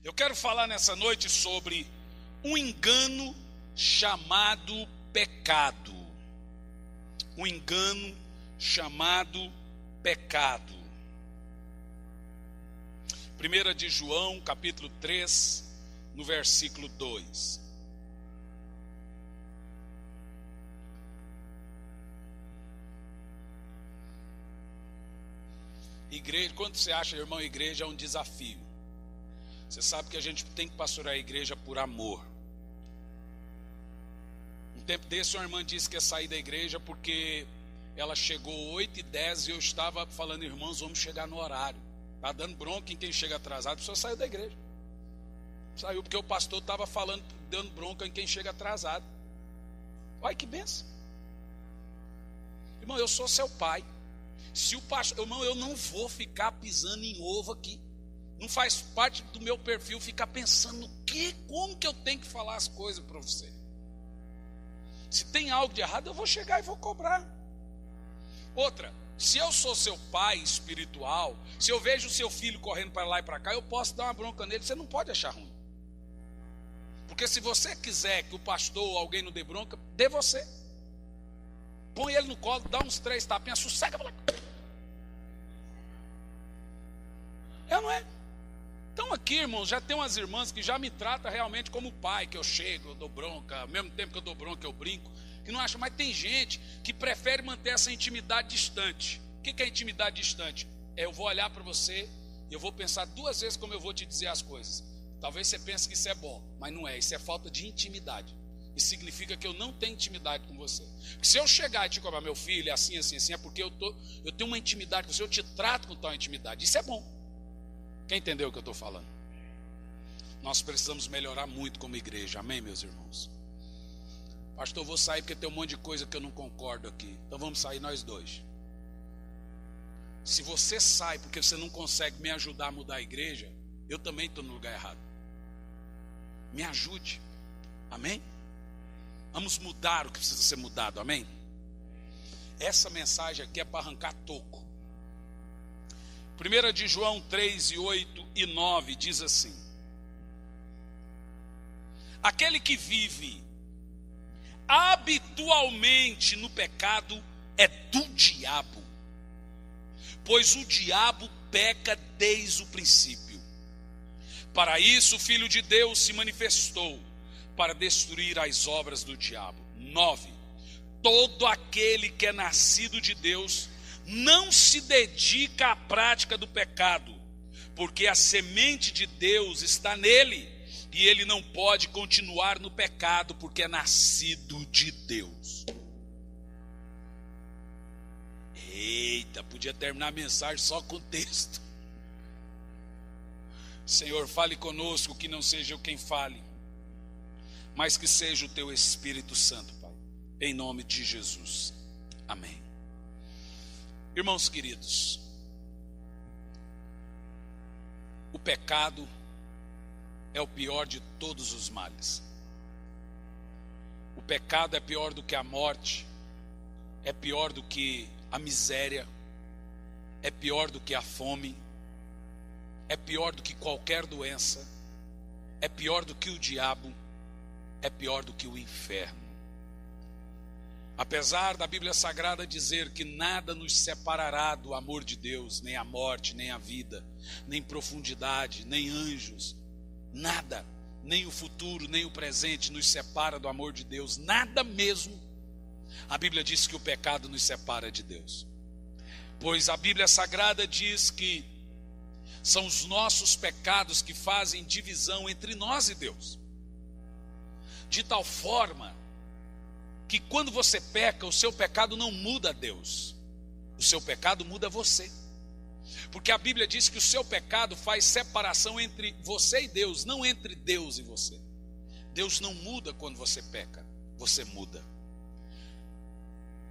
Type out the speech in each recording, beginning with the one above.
Eu quero falar nessa noite sobre um engano chamado pecado. Um engano chamado pecado. 1 de João, capítulo 3, no versículo 2. Igreja, quando você acha, irmão, igreja é um desafio. Você sabe que a gente tem que pastorear a igreja por amor. Um tempo desse, uma irmã disse que ia sair da igreja porque ela chegou 8h10 e eu estava falando, irmãos, vamos chegar no horário. Está dando bronca em quem chega atrasado, a pessoa saiu da igreja. Saiu porque o pastor estava falando, dando bronca em quem chega atrasado. Olha que benção. Irmão, eu sou seu pai. Se o pastor, irmão, eu não vou ficar pisando em ovo aqui. Não faz parte do meu perfil ficar pensando como que eu tenho que falar as coisas para você. Se tem algo de errado, eu vou chegar e vou cobrar. Outra, se eu sou seu pai espiritual, se eu vejo o seu filho correndo para lá e para cá, eu posso dar uma bronca nele, você não pode achar ruim. Porque se você quiser que o pastor ou alguém não dê bronca, dê você. Põe ele no colo, dá uns 3 tapinhas, sossega. É ou não é? Então aqui, irmãos, já tem umas irmãs que já me tratam realmente como pai, que eu chego, eu dou bronca, ao mesmo tempo que eu dou bronca eu brinco, que não acha, mas tem gente que prefere manter essa intimidade distante. O que é intimidade distante? Eu vou olhar para você e eu vou pensar 2 vezes como eu vou te dizer as coisas. Talvez você pense que isso é bom, mas não é, isso é falta de intimidade. Isso significa que eu não tenho intimidade com você. Porque se eu chegar e te cobrar, meu filho, é assim, assim, assim, é porque eu tenho uma intimidade com você, eu te trato com tal intimidade. Isso é bom. Quem entendeu o que eu estou falando? Nós precisamos melhorar muito como igreja, amém, meus irmãos? Pastor, eu vou sair porque tem um monte de coisa que eu não concordo aqui. Então vamos sair nós dois. Se você sai porque você não consegue me ajudar a mudar a igreja, eu também estou no lugar errado. Me ajude, amém? Vamos mudar o que precisa ser mudado, amém? Essa mensagem aqui é para arrancar toco. 1 de João 3, 8 e 9 diz assim: aquele que vive habitualmente no pecado é do diabo, pois o diabo peca desde o princípio. Para isso o Filho de Deus se manifestou, para destruir as obras do diabo. 9. Todo aquele que é nascido de Deus não se dedica à prática do pecado, porque a semente de Deus está nele, e ele não pode continuar no pecado, porque é nascido de Deus. Eita, podia terminar a mensagem só com o texto. Senhor, fale conosco, que não seja eu quem fale, mas que seja o teu Espírito Santo, Pai, em nome de Jesus, amém. Irmãos queridos, o pecado é o pior de todos os males. O pecado é pior do que a morte, é pior do que a miséria, é pior do que a fome, é pior do que qualquer doença, é pior do que o diabo, é pior do que o inferno. Apesar da Bíblia Sagrada dizer que nada nos separará do amor de Deus, nem a morte, nem a vida, nem profundidade, nem anjos, nada, nem o futuro, nem o presente nos separa do amor de Deus, nada mesmo. A Bíblia diz que o pecado nos separa de Deus, pois a Bíblia Sagrada diz que são os nossos pecados que fazem divisão entre nós e Deus, de tal forma que quando você peca, o seu pecado não muda Deus, o seu pecado muda você. Porque a Bíblia diz que o seu pecado faz separação entre você e Deus, não entre Deus e você. Deus não muda quando você peca, você muda.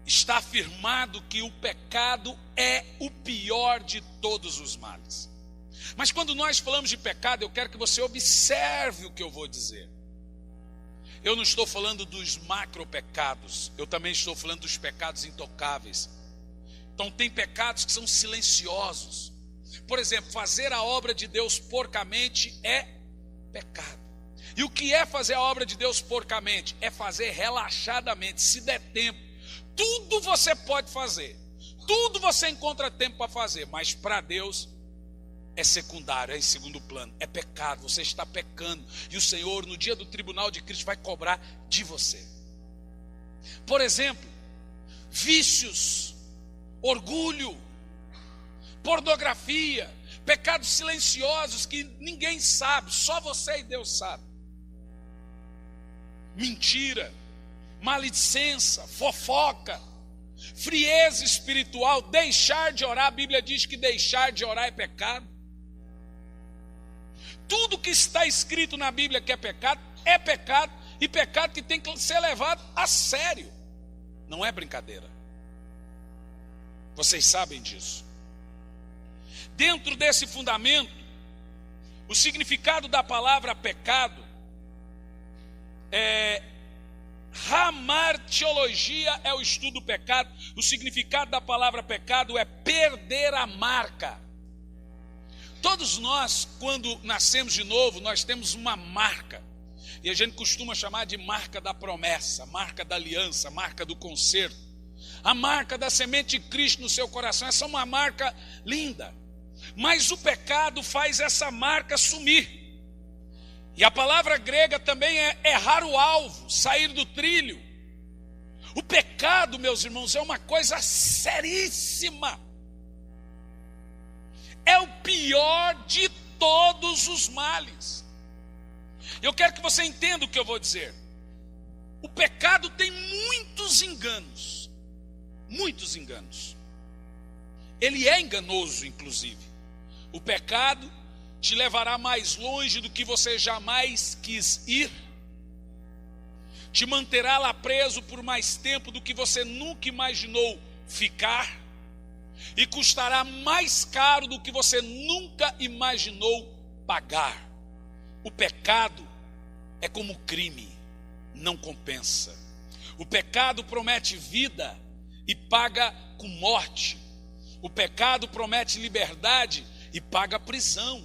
Está afirmado que o pecado é o pior de todos os males. Mas quando nós falamos de pecado, eu quero que você observe o que eu vou dizer. Eu não estou falando dos macropecados, eu também estou falando dos pecados intocáveis. Então tem pecados que são silenciosos. Por exemplo, fazer a obra de Deus porcamente é pecado. E o que é fazer a obra de Deus porcamente? É fazer relaxadamente, se der tempo. Tudo você pode fazer, tudo você encontra tempo para fazer, mas para Deus é secundário, é em segundo plano, é pecado, você está pecando, e o Senhor no dia do tribunal de Cristo vai cobrar de você. Por exemplo, vícios, orgulho, pornografia, pecados silenciosos que ninguém sabe, só você e Deus sabe. Mentira, maledicência, fofoca, frieza espiritual, deixar de orar. A Bíblia diz que deixar de orar é pecado. Tudo que está escrito na Bíblia que é pecado, e pecado que tem que ser levado a sério, não é brincadeira. Vocês sabem disso. Dentro desse fundamento, o significado da palavra pecado hamartiologia é o estudo do pecado. O significado da palavra pecado é perder a marca. Todos nós, quando nascemos de novo, nós temos uma marca. E a gente costuma chamar de marca da promessa, marca da aliança, marca do conserto. A marca da semente de Cristo no seu coração, essa é uma marca linda. Mas o pecado faz essa marca sumir. E a palavra grega também é errar o alvo, sair do trilho. O pecado, meus irmãos, é uma coisa seríssima. É o pior de todos os males. Eu quero que você entenda o que eu vou dizer. O pecado tem muitos enganos. Muitos enganos. Ele é enganoso, inclusive. O pecado te levará mais longe do que você jamais quis ir. Te manterá lá preso por mais tempo do que você nunca imaginou ficar. E custará mais caro do que você nunca imaginou pagar. O pecado é como crime, não compensa. O pecado promete vida e paga com morte. O pecado promete liberdade e paga prisão.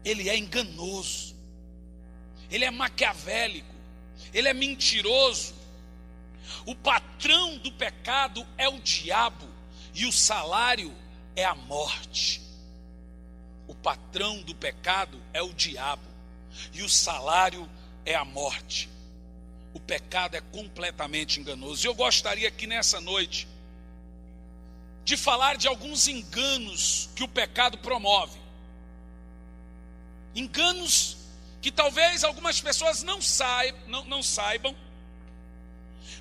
Ele é enganoso, ele é maquiavélico, ele é mentiroso. O patrão do pecado é o diabo e o salário é a morte. O patrão do pecado é o diabo e o salário é a morte. O pecado é completamente enganoso. Eu gostaria aqui nessa noite de falar de alguns enganos que o pecado promove. Enganos que talvez algumas pessoas não saibam,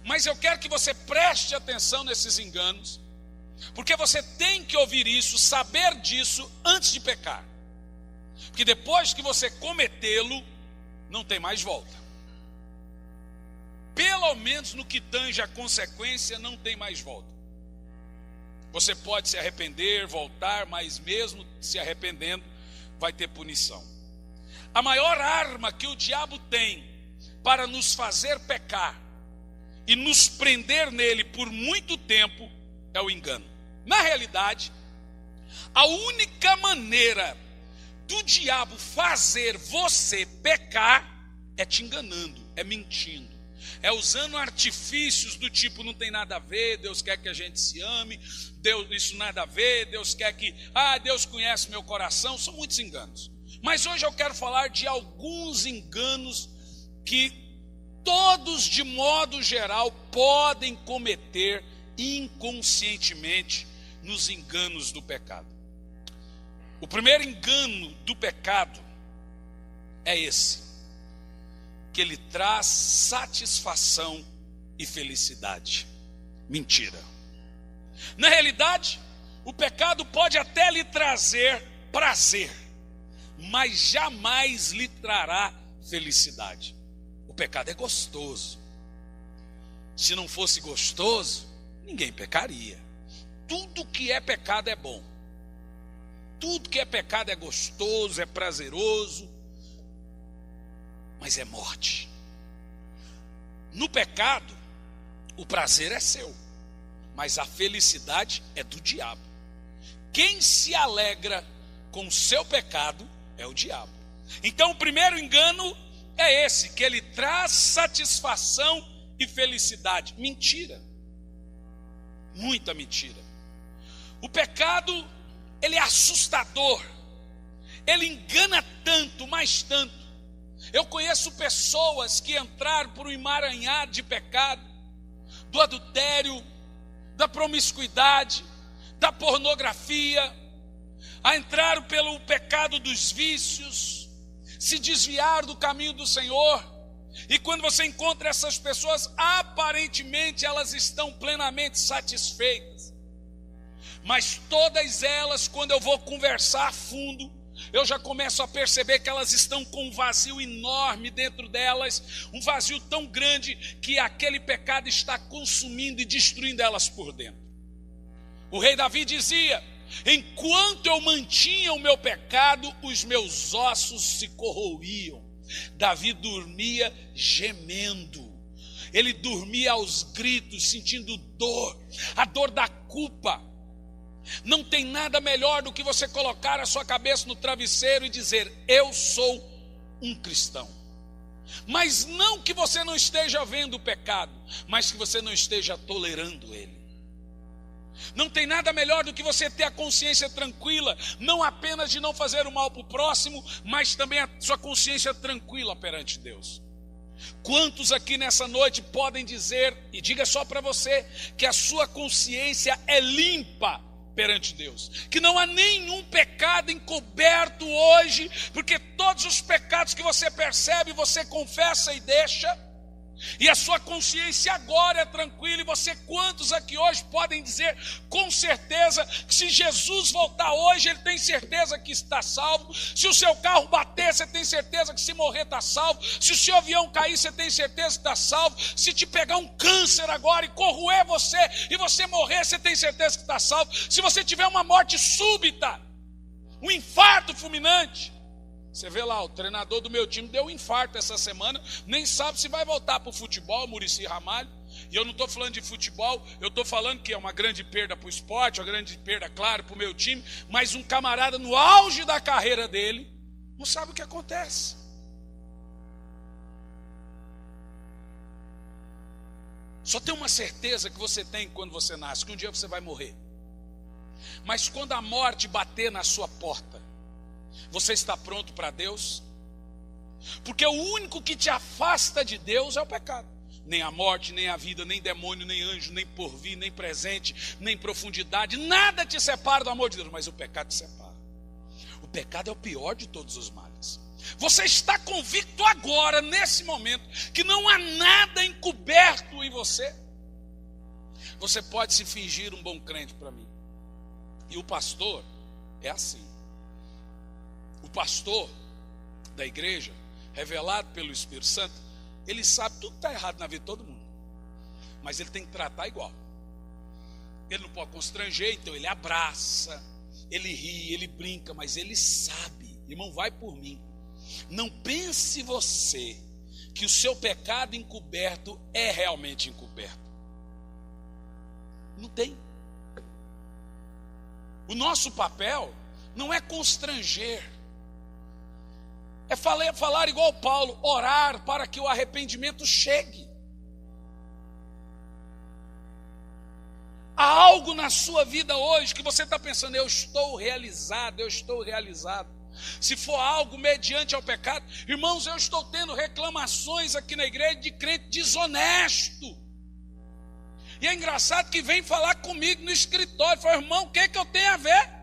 mas eu quero que você preste atenção nesses enganos, porque você tem que ouvir isso, saber disso antes de pecar, porque depois que você cometê-lo, não tem mais volta. Pelo menos no que tange a consequência, não tem mais volta. Você pode se arrepender, voltar, mas mesmo se arrependendo, vai ter punição. A maior arma que o diabo tem para nos fazer pecar e nos prender nele por muito tempo é o engano. Na realidade, a única maneira do diabo fazer você pecar é te enganando, é mentindo. É usando artifícios do tipo, não tem nada a ver, Deus quer que a gente se ame, Deus, isso nada a ver, Deus quer que, Deus conhece meu coração. São muitos enganos. Mas hoje eu quero falar de alguns enganos que todos, de modo geral, podem cometer inconscientemente nos enganos do pecado. O primeiro engano do pecado é esse, que ele traz satisfação e felicidade. Mentira. Na realidade, o pecado pode até lhe trazer prazer, mas jamais lhe trará felicidade. O pecado é gostoso. Se não fosse gostoso, ninguém pecaria. Tudo que é pecado é bom. Tudo que é pecado é gostoso, é prazeroso, mas é morte. No pecado, o prazer é seu, mas a felicidade é do diabo. Quem se alegra com o seu pecado é o diabo. Então o primeiro engano é esse, que ele traz satisfação e felicidade. Mentira. Muita mentira. O pecado, ele é assustador. Ele engana tanto, mais tanto. Eu conheço pessoas que entraram por um emaranhado de pecado, do adultério, da promiscuidade, da pornografia, entraram pelo pecado dos vícios, se desviaram do caminho do Senhor. E quando você encontra essas pessoas, aparentemente elas estão plenamente satisfeitas. Mas todas elas, quando eu vou conversar a fundo, eu já começo a perceber que elas estão com um vazio enorme dentro delas, um vazio tão grande que aquele pecado está consumindo e destruindo elas por dentro. O rei Davi dizia: enquanto eu mantinha o meu pecado, os meus ossos se corroíam. Davi dormia gemendo, ele dormia aos gritos, sentindo dor, a dor da culpa. Não tem nada melhor do que você colocar a sua cabeça no travesseiro e dizer: eu sou um cristão. Mas não que você não esteja vendo o pecado, mas que você não esteja tolerando ele. Não tem nada melhor do que você ter a consciência tranquila, não apenas de não fazer o mal para o próximo, mas também a sua consciência tranquila perante Deus. Quantos aqui nessa noite podem dizer, e diga só para você, que a sua consciência é limpa perante Deus, que não há nenhum pecado encoberto hoje, porque todos os pecados que você percebe, você confessa e deixa, e a sua consciência agora é tranquila. E você, quantos aqui hoje podem dizer com certeza que se Jesus voltar hoje, ele tem certeza que está salvo? Se o seu carro bater, você tem certeza que se morrer está salvo? Se o seu avião cair, você tem certeza que está salvo? Se te pegar um câncer agora e corroer você e você morrer, você tem certeza que está salvo? Se você tiver uma morte súbita, um infarto fulminante, você vê lá, o treinador do meu time deu um infarto essa semana, nem sabe se vai voltar para o futebol, Muricy Ramalho. E eu não estou falando de futebol, eu estou falando que é uma grande perda para o esporte, uma grande perda, claro, para o meu time, mas um camarada no auge da carreira dele, não sabe o que acontece. Só tem uma certeza que você tem quando você nasce, que um dia você vai morrer. Mas quando a morte bater na sua porta, você está pronto para Deus? Porque o único que te afasta de Deus é o pecado. Nem a morte, nem a vida, nem demônio, nem anjo, nem porvir, nem presente, nem profundidade, nada te separa do amor de Deus, mas o pecado te separa. O pecado é o pior de todos os males. Você está convicto agora, nesse momento, que não há nada encoberto em você? Você pode se fingir um bom crente para mim. E o pastor é assim. O pastor da igreja, revelado pelo Espírito Santo, ele sabe tudo que está errado na vida de todo mundo, mas ele tem que tratar igual. Ele não pode constranger, então ele abraça, ele ri, ele brinca, mas ele sabe. Irmão, vai por mim, não pense você que o seu pecado encoberto é realmente encoberto. Não tem. O nosso papel não é constranger, é falar igual Paulo, orar para que o arrependimento chegue. Há algo na sua vida hoje que você está pensando: eu estou realizado, eu estou realizado. Se for algo mediante ao pecado, irmãos, eu estou tendo reclamações aqui na igreja de crente desonesto. E é engraçado que vem falar comigo no escritório, fala: irmão, o que é que eu tenho a ver?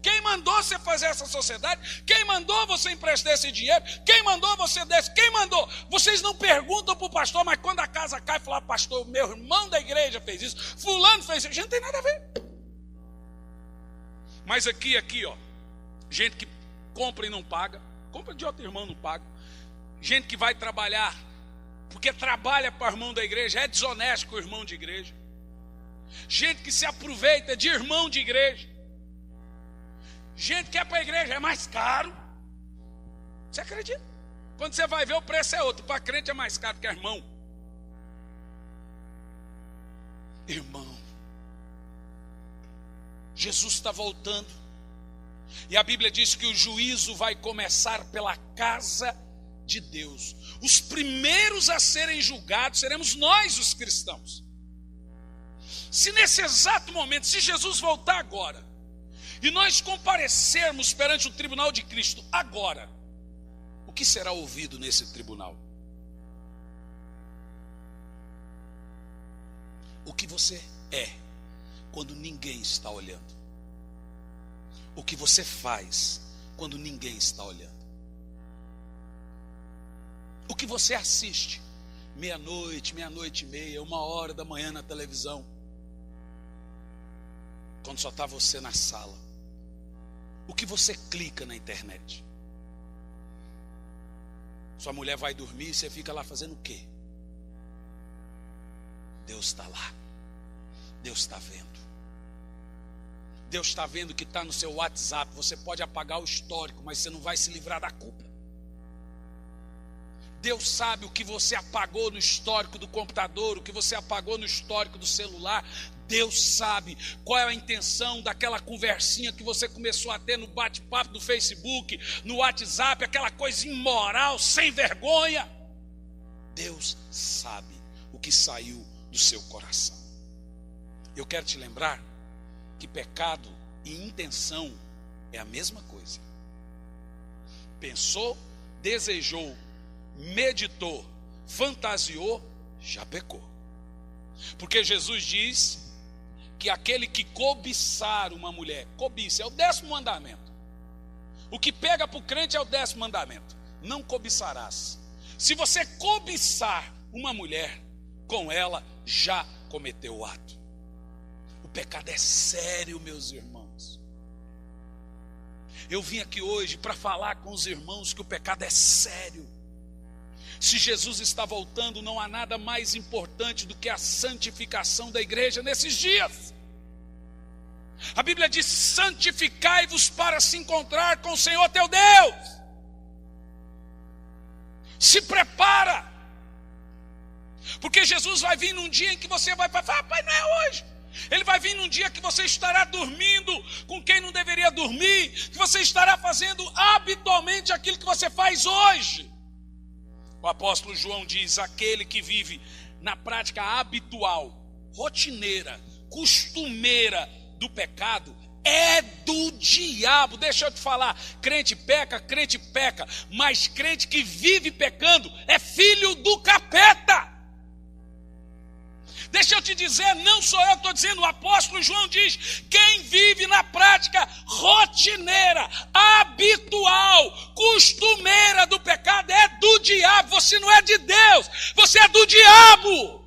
Quem mandou você fazer essa sociedade? Quem mandou você emprestar esse dinheiro? Quem mandou você desse? Quem mandou? Vocês não perguntam para o pastor, mas quando a casa cai, fala: pastor, meu irmão da igreja fez isso, fulano fez isso. A gente não tem nada a ver. Mas aqui, ó, gente que compra e não paga, compra de outro irmão, não paga. Gente que vai trabalhar, porque trabalha para o irmão da igreja, é desonesto com o irmão de igreja. Gente que se aproveita de irmão de igreja. Gente que é para a igreja, é mais caro. Você acredita? Quando você vai ver, o preço é outro. Para crente é mais caro que irmão. Irmão, Jesus está voltando. E a Bíblia diz que o juízo vai começar pela casa de Deus. Os primeiros a serem julgados seremos nós, os cristãos. Se nesse exato momento, se Jesus voltar agora, e nós comparecermos perante o tribunal de Cristo agora, o que será ouvido nesse tribunal? O que você é quando ninguém está olhando? O que você faz quando ninguém está olhando? O que você assiste meia-noite, meia-noite e meia, 1h da manhã na televisão, quando só está você na sala? O que você clica na internet? Sua mulher vai dormir e você fica lá fazendo o quê? Deus está lá. Deus está vendo. Deus está vendo que está no seu WhatsApp. Você pode apagar o histórico, mas você não vai se livrar da culpa. Deus sabe o que você apagou no histórico do computador, o que você apagou no histórico do celular. Deus sabe qual é a intenção daquela conversinha que você começou a ter no bate-papo do Facebook, no WhatsApp, aquela coisa imoral, sem vergonha. Deus sabe o que saiu do seu coração. Eu quero te lembrar que pecado e intenção é a mesma coisa. Pensou, desejou, meditou, fantasiou, já pecou. Porque Jesus diz que aquele que cobiçar uma mulher, cobiça, é o 10º mandamento. O que pega para o crente é o 10º mandamento: não cobiçarás. Se você cobiçar uma mulher, com ela já cometeu o ato. O pecado é sério, meus irmãos. Eu vim aqui hoje para falar com os irmãos que o pecado é sério. Se Jesus está voltando, não há nada mais importante do que a santificação da igreja nesses dias. A Bíblia diz: santificai-vos para se encontrar com o Senhor teu Deus. Se prepara, porque Jesus vai vir num dia em que você vai falar: pai, não é hoje. Ele vai vir num dia que você estará dormindo com quem não deveria dormir, que você estará fazendo habitualmente aquilo que você faz hoje. O apóstolo João diz: aquele que vive na prática habitual, rotineira, costumeira do pecado, é do diabo. Deixa eu te falar, crente peca, mas crente que vive pecando é filho do capeta. Deixa eu te dizer, não sou eu que estou dizendo, o apóstolo João diz: quem vive na prática rotineira, habitual, costumeira do pecado é do diabo. Você não é de Deus, você é do diabo.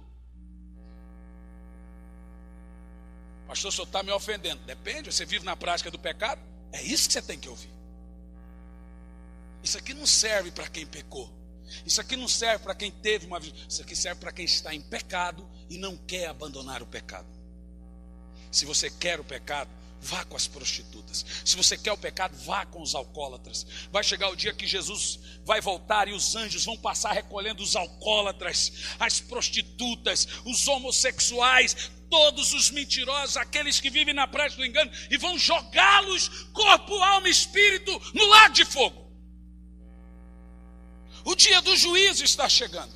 Pastor, o senhor está me ofendendo. Depende, você vive na prática do pecado? É isso que você tem que ouvir. Isso aqui não serve para quem pecou. Isso aqui não serve para quem teve uma vida. Isso aqui serve para quem está em pecado e não quer abandonar o pecado. Se você quer o pecado, vá com as prostitutas. Se você quer o pecado, vá com os alcoólatras. Vai chegar o dia que Jesus vai voltar e os anjos vão passar recolhendo os alcoólatras, as prostitutas, os homossexuais, todos os mentirosos, aqueles que vivem na prática do engano, e vão jogá-los, corpo, alma e espírito, no lago de fogo. O dia do juízo está chegando.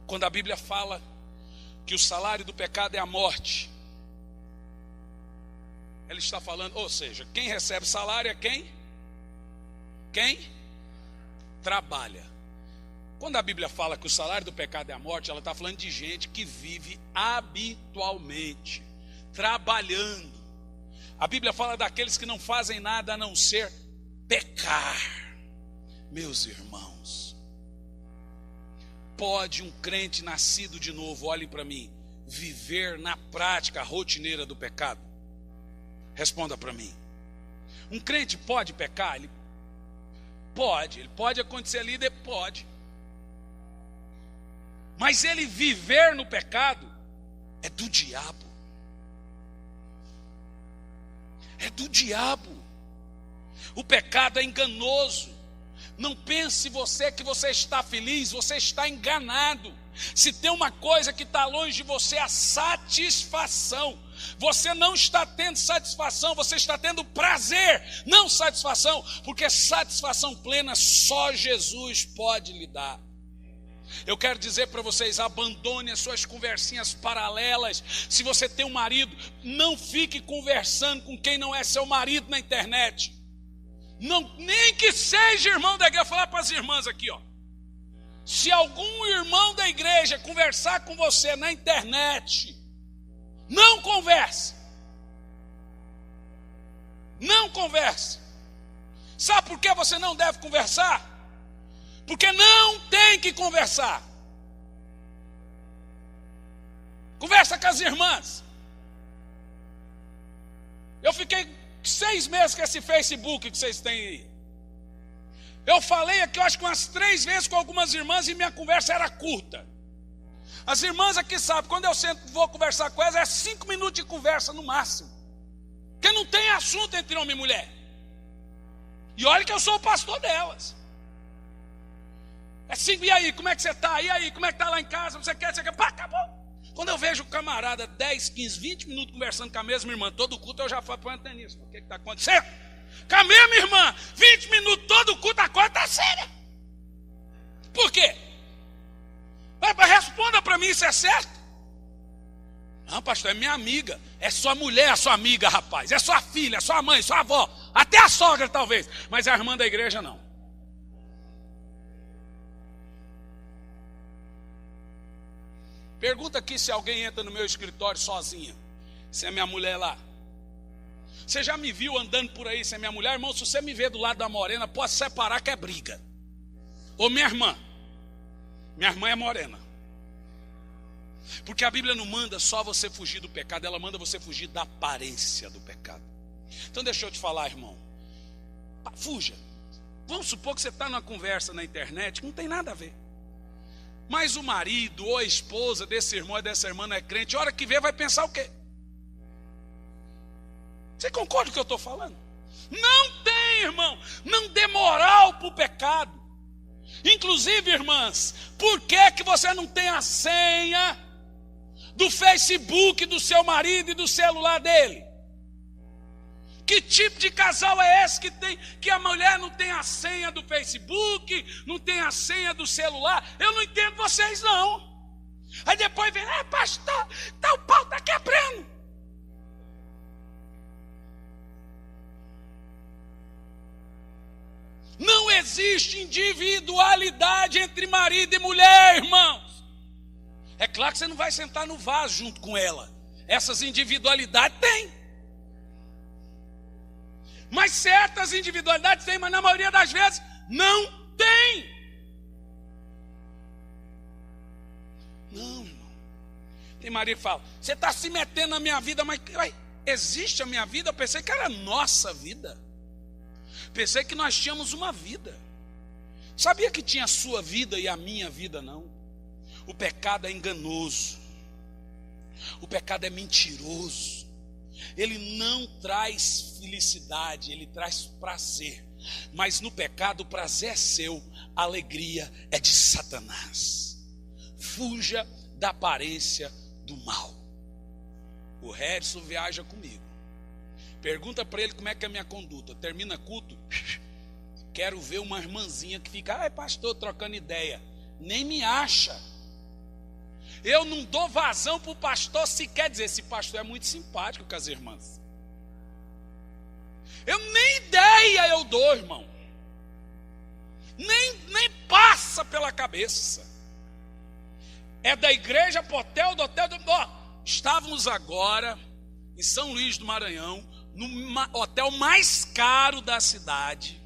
Quando a Bíblia fala que o salário do pecado é a morte, ela está falando, ou seja, quem recebe salário é quem? Quem? Trabalha. Quando a Bíblia fala que o salário do pecado é a morte, ela está falando de gente que vive habitualmente, trabalhando. A Bíblia fala daqueles que não fazem nada a não ser pecar. Meus irmãos, pode um crente nascido de novo, olhe para mim, viver na prática rotineira do pecado? Responda para mim. Um crente pode pecar? Ele pode acontecer ali, pode. Mas ele viver no pecado é do diabo. É do diabo. O pecado é enganoso. Não pense você que você está feliz, você está enganado. Se tem uma coisa que está longe de você, é a satisfação. Você não está tendo satisfação, você está tendo prazer, não satisfação, porque satisfação plena só Jesus pode lhe dar. Eu quero dizer para vocês, abandone as suas conversinhas paralelas. Se você tem um marido, não fique conversando com quem não é seu marido na internet. Não, nem que seja irmão da igreja. Vou falar para as irmãs aqui, ó. Se algum irmão da igreja conversar com você na internet, não converse. Não converse. Sabe por que você não deve conversar? Porque não tem que conversar. Conversa com as irmãs. Eu fiquei 6 meses com esse Facebook que vocês têm aí. Eu falei aqui, eu acho que umas 3 vezes com algumas irmãs e minha conversa era curta. As irmãs aqui sabem, quando eu vou conversar com elas, é 5 minutos de conversa no máximo. Porque não tem assunto entre homem e mulher. E olha que eu sou o pastor delas. É assim, e aí, como é que você está? E aí, como é que está lá em casa? Você quer? Pá, acabou. Quando eu vejo o camarada 10, 15, 20 minutos conversando com a mesma irmã, todo culto eu já falo para o Antenista, o que está acontecendo? Com a mesma irmã, 20 minutos, todo culto, a coisa está séria. Por quê? Responda para mim, isso é certo? Não, pastor, é minha amiga. É sua mulher, a sua amiga, rapaz. É sua filha, é sua mãe, sua avó. Até a sogra, talvez. Mas a irmã da igreja, não. Pergunta aqui se alguém entra no meu escritório sozinha. Se é minha mulher lá. Você já me viu andando por aí sem minha mulher? Irmão, se você me vê do lado da morena, pode separar que é briga. Ou minha irmã. Minha irmã é morena. Porque a Bíblia não manda só você fugir do pecado, ela manda você fugir da aparência do pecado. Então deixa eu te falar, irmão. Fuja. Vamos supor que você está numa conversa na internet, que não tem nada a ver. Mas o marido ou a esposa desse irmão e dessa irmã não é crente, a hora que vê vai pensar o quê? Você concorda com o que eu estou falando? Não tem, irmão, não dê moral para o pecado. Inclusive, irmãs, por que você não tem a senha do Facebook do seu marido e do celular dele? Que tipo de casal é esse que a mulher não tem a senha do Facebook, não tem a senha do celular? Eu não entendo vocês não. Aí depois vem, pastor, o pau está quebrando. Não existe individualidade entre marido e mulher, irmãos. É claro que você não vai sentar no vaso junto com ela. Essas individualidades tem. Mas certas individualidades tem, mas na maioria das vezes não tem. Não, irmão. Tem marido que fala, você está se metendo na minha vida, mas existe a minha vida? Eu pensei que era a nossa vida. Pensei que nós tínhamos uma vida. Sabia que tinha a sua vida e a minha vida não? O pecado é enganoso. O pecado é mentiroso. Ele não traz felicidade, ele traz prazer. Mas no pecado o prazer é seu, a alegria é de Satanás. Fuja da aparência do mal. O Redson viaja comigo. Pergunta para ele como é que é a minha conduta. Termina culto, quero ver uma irmãzinha que fica, pastor, trocando ideia. Nem me acha. Eu não dou vazão para o pastor se quer dizer, esse pastor é muito simpático com as irmãs. Eu nem ideia eu dou, irmão. Nem passa pela cabeça. É da igreja para o hotel, do hotel. Estávamos agora em São Luís do Maranhão, no hotel mais caro da cidade,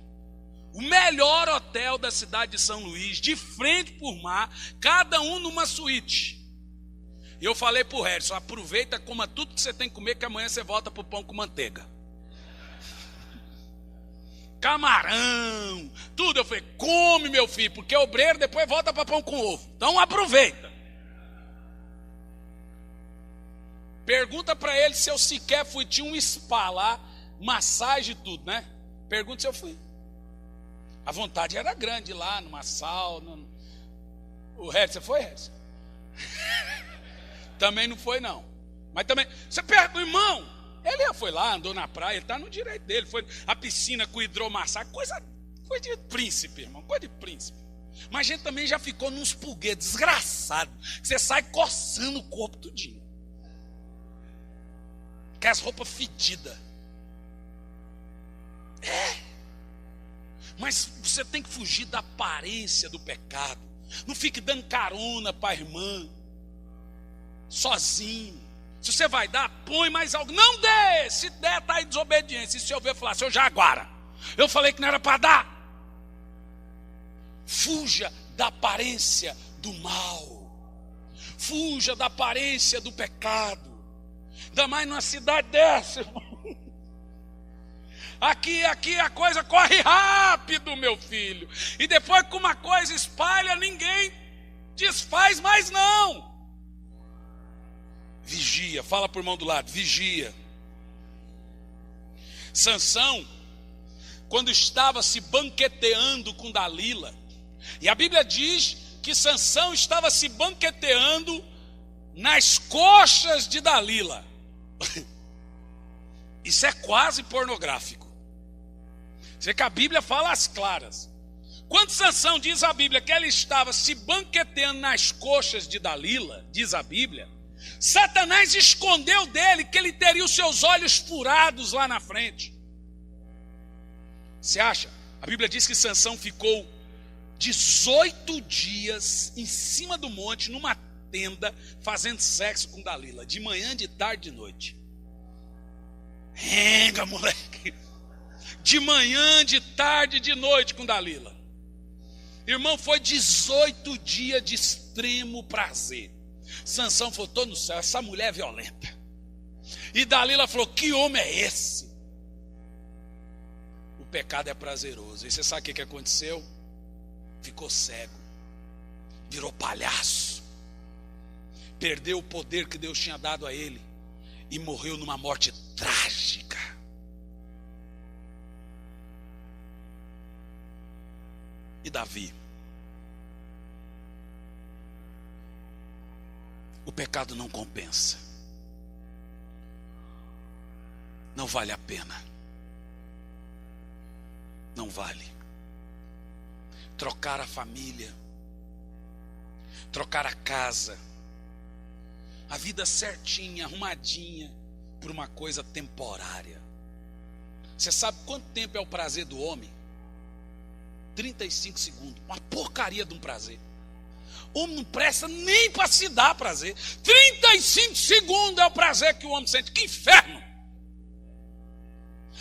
o melhor hotel da cidade de São Luís, de frente por mar, cada um numa suíte. E eu falei para o Harrison, aproveita, coma tudo que você tem que comer, que amanhã você volta para o pão com manteiga. Camarão, tudo. Eu falei, come, meu filho, porque obreiro depois volta para pão com ovo. Então aproveita. Pergunta para ele se eu sequer fui. Tinha um spa lá, massagem e tudo, né? Pergunta se eu fui. A vontade era grande lá, numa sauna. O Redson, você foi, Redson? Também não foi, não. Mas também, você pergunta, irmão, ele foi lá, andou na praia, ele está no direito dele, foi à piscina com hidromassagem, coisa de príncipe, irmão, coisa de príncipe. Mas a gente também já ficou nos pulguês desgraçado, que você sai coçando o corpo tudinho. Com as roupas fedidas. Mas você tem que fugir da aparência do pecado. Não fique dando carona para a irmã, sozinho. Se você vai dar, põe mais algo. Não dê, se der, está em desobediência. E se eu ver falar, seu Jaguara, eu falei que não era para dar. Fuja da aparência do mal. Fuja da aparência do pecado. Ainda mais numa cidade dessa, irmão. Aqui a coisa corre rápido, meu filho. E depois que uma coisa espalha, ninguém desfaz mais não. Vigia, fala para o irmão do lado, vigia. Sansão, quando estava se banqueteando com Dalila, e a Bíblia diz que Sansão estava se banqueteando nas coxas de Dalila. Isso é quase pornográfico. Você vê que a Bíblia fala às claras. Quando Sansão diz a Bíblia que ele estava se banqueteando nas coxas de Dalila, diz a Bíblia, Satanás escondeu dele que ele teria os seus olhos furados lá na frente. Você acha? A Bíblia diz que Sansão ficou 18 dias em cima do monte, numa tenda, fazendo sexo com Dalila, de manhã, de tarde, de noite. Renga, moleque. De manhã, de tarde, de noite com Dalila. Irmão, foi 18 dias de extremo prazer. Sansão falou, estou no céu, essa mulher é violenta. E Dalila falou, que homem é esse? O pecado é prazeroso. E você sabe o que aconteceu? Ficou cego. Virou palhaço. Perdeu o poder que Deus tinha dado a ele. E morreu numa morte trágica. E Davi? O pecado não compensa. Não vale a pena. Não vale. Trocar a família, trocar a casa, a vida certinha, arrumadinha, por uma coisa temporária. Você sabe quanto tempo é o prazer do homem? 35 segundos, uma porcaria de um prazer. O homem não presta nem para se dar prazer. 35 segundos é o prazer que o homem sente. Que inferno!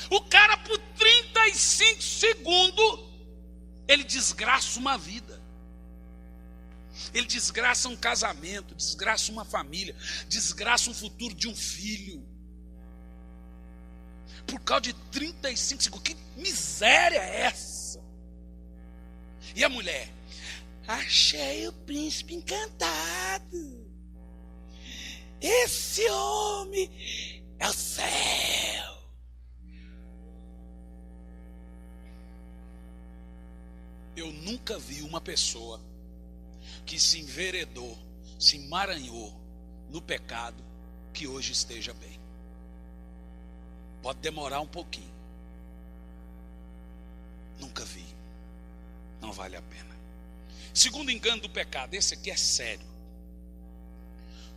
O cara por 35 segundos, ele desgraça uma vida. Ele desgraça um casamento, desgraça uma família, desgraça um futuro de um filho. Por causa de 35 segundos. Que miséria é essa? E a mulher? Achei o príncipe encantado. Esse homem é o céu. Eu nunca vi uma pessoa que se enveredou, se emaranhou no pecado, que hoje esteja bem. Pode demorar um pouquinho. Nunca vi. Não vale a pena. Segundo engano do pecado, esse aqui é sério.